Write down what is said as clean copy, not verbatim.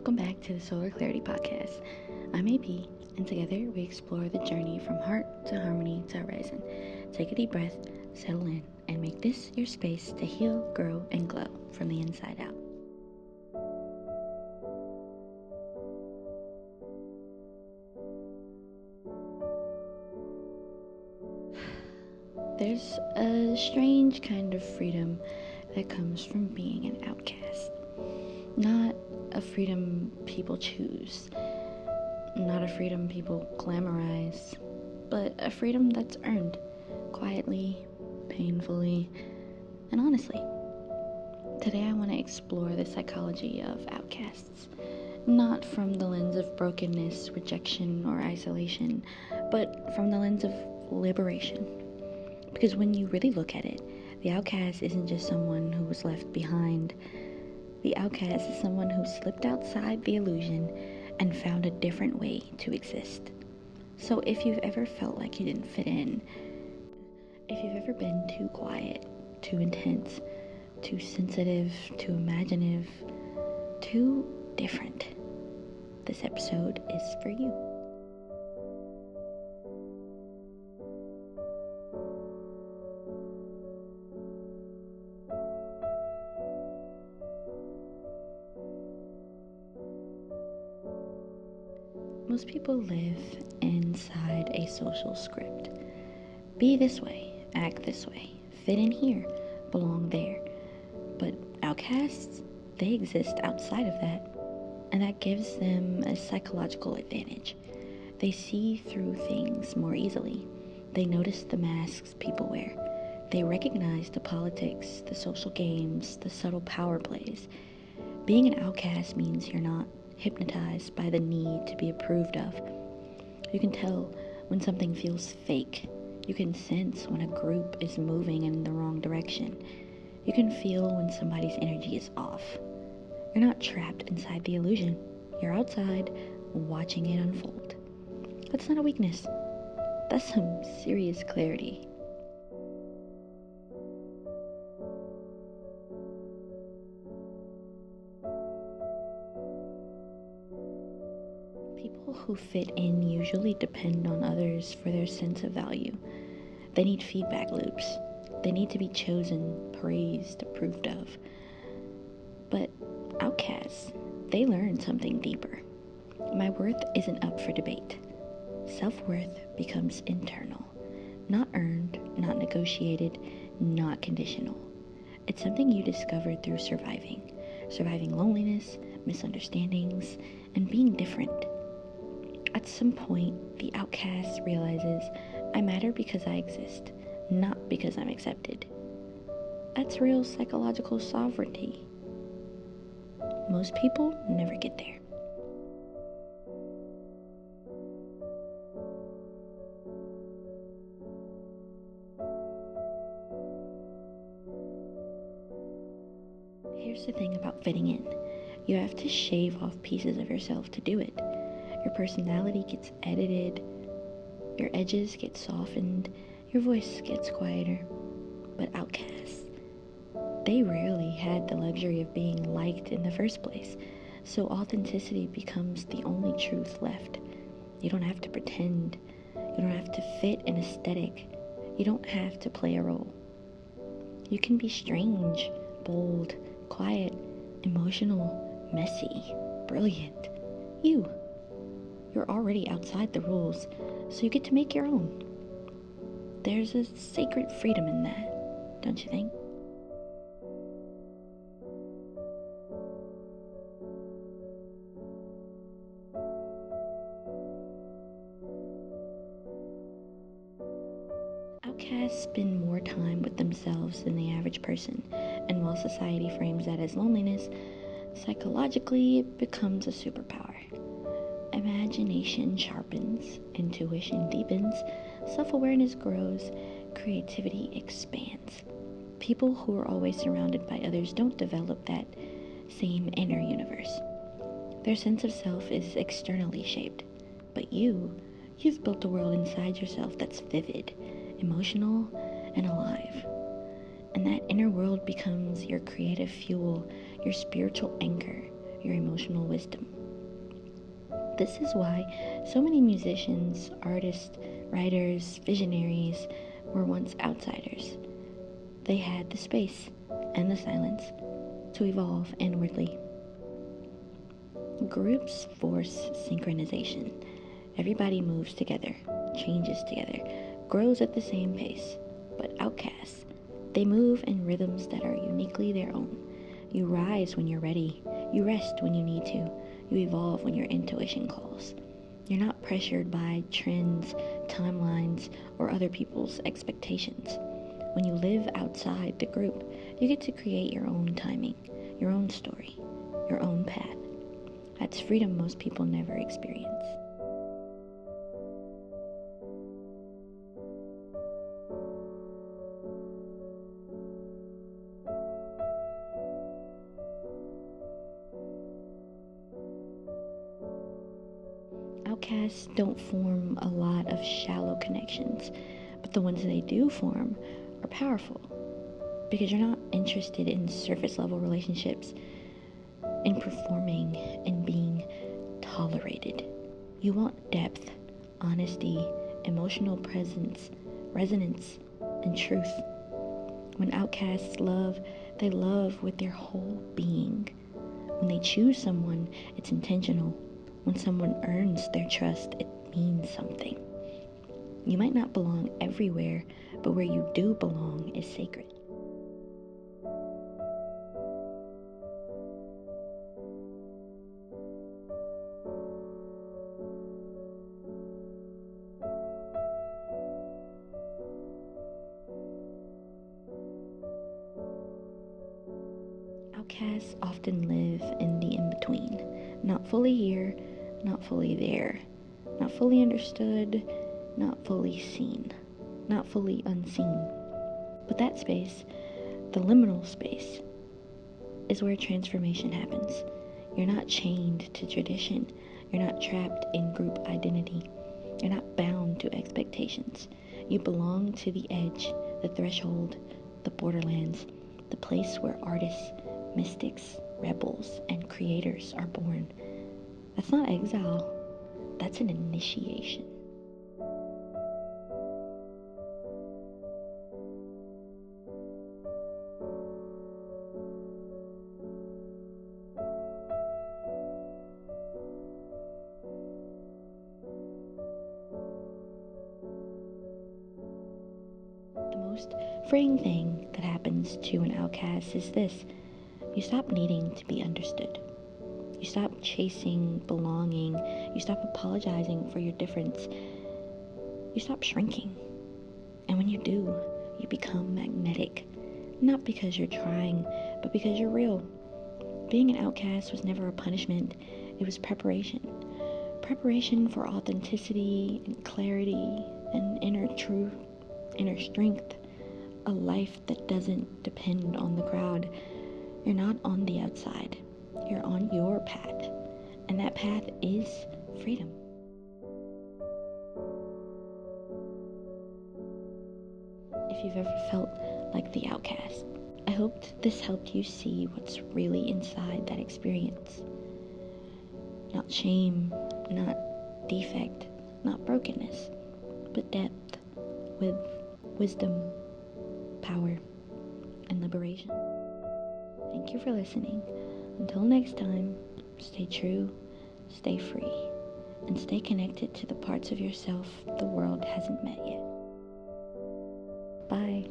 Welcome back to the Solar Clarity Podcast. I'm AP, and together we explore the journey from heart to harmony to horizon. Take a deep breath, settle in, and make this your space to heal, grow, and glow from the inside out. There's a strange kind of freedom that comes from being an outcast. Not a freedom people choose, not a freedom people glamorize, but a freedom that's earned quietly, painfully, and honestly. Today I want to explore the psychology of outcasts, not from the lens of brokenness, rejection, or isolation, but from the lens of liberation. Because when you really look at it, the outcast isn't just someone who was left behind. The outcast is someone who slipped outside the illusion and found a different way to exist. So if you've ever felt like you didn't fit in, if you've ever been too quiet, too intense, too sensitive, too imaginative, too different, this episode is for you. Most people live inside a social script. Be this way, act this way, fit in here, belong there. But outcasts, they exist outside of that, and that gives them a psychological advantage. They see through things more easily. They notice the masks people wear. They recognize the politics, the social games, the subtle power plays. Being an outcast means you're not hypnotized by the need to be approved of. You can tell when something feels fake. You can sense when a group is moving in the wrong direction. You can feel when somebody's energy is off. You're not trapped inside the illusion. You're outside, watching it unfold. That's not a weakness. That's some serious clarity. People who fit in usually depend on others for their sense of value. They need feedback loops. They need to be chosen, praised, approved of. But outcasts, they learn something deeper. My worth isn't up for debate. Self-worth becomes internal. Not earned, not negotiated, not conditional. It's something you discovered through surviving. Surviving loneliness, misunderstandings, and being different. At some point, the outcast realizes, I matter because I exist, not because I'm accepted. That's real psychological sovereignty. Most people never get there. Here's the thing about fitting in. You have to shave off pieces of yourself to do it. Your personality gets edited, your edges get softened, your voice gets quieter. But outcasts, they rarely had the luxury of being liked in the first place, so authenticity becomes the only truth left. You don't have to pretend, you don't have to fit an aesthetic, you don't have to play a role. You can be strange, bold, quiet, emotional, messy, brilliant. You're already outside the rules, so you get to make your own. There's a sacred freedom in that, don't you think? Outcasts spend more time with themselves than the average person, and while society frames that as loneliness, psychologically it becomes a superpower. Imagination sharpens, intuition deepens, self-awareness grows, creativity expands. People who are always surrounded by others don't develop that same inner universe. Their sense of self is externally shaped, but you've built a world inside yourself that's vivid, emotional, and alive. And that inner world becomes your creative fuel, your spiritual anchor, your emotional wisdom. This is why so many musicians, artists, writers, visionaries were once outsiders. They had the space and the silence to evolve inwardly. Groups force synchronization. Everybody moves together, changes together, grows at the same pace. But outcasts, they move in rhythms that are uniquely their own. You rise when you're ready. You rest when you need to. You evolve when your intuition calls. You're not pressured by trends, timelines, or other people's expectations. When you live outside the group, you get to create your own timing, your own story, your own path. That's freedom most people never experience. Outcasts don't form a lot of shallow connections, but the ones they do form are powerful because you're not interested in surface level relationships, in performing and being tolerated. You want depth, honesty, emotional presence, resonance, and truth. When outcasts love, they love with their whole being. When they choose someone, it's intentional. When someone earns their trust, it means something. You might not belong everywhere, but where you do belong is sacred. Outcasts often live in the in-between, not fully here, not fully there, not fully understood, not fully seen, not fully unseen. But that space, the liminal space, is where transformation happens. You're not chained to tradition. You're not trapped in group identity. You're not bound to expectations. You belong to the edge, the threshold, the borderlands, the place where artists, mystics, rebels, and creators are born. That's not exile, that's an initiation. The most freeing thing that happens to an outcast is this: you stop needing to be understood. You stop chasing belonging. You stop apologizing for your difference. You stop shrinking. And when you do, you become magnetic. Not because you're trying, but because you're real. Being an outcast was never a punishment, it was preparation. Preparation for authenticity and clarity and inner truth, inner strength. A life that doesn't depend on the crowd. You're not on the outside. You're on your path. And that path is freedom. If you've ever felt like the outcast, I hoped this helped you see what's really inside that experience. Not shame, not defect, not brokenness, but depth with wisdom, power, and liberation. Thank you for listening. Until next time, stay true, stay free, and stay connected to the parts of yourself the world hasn't met yet. Bye.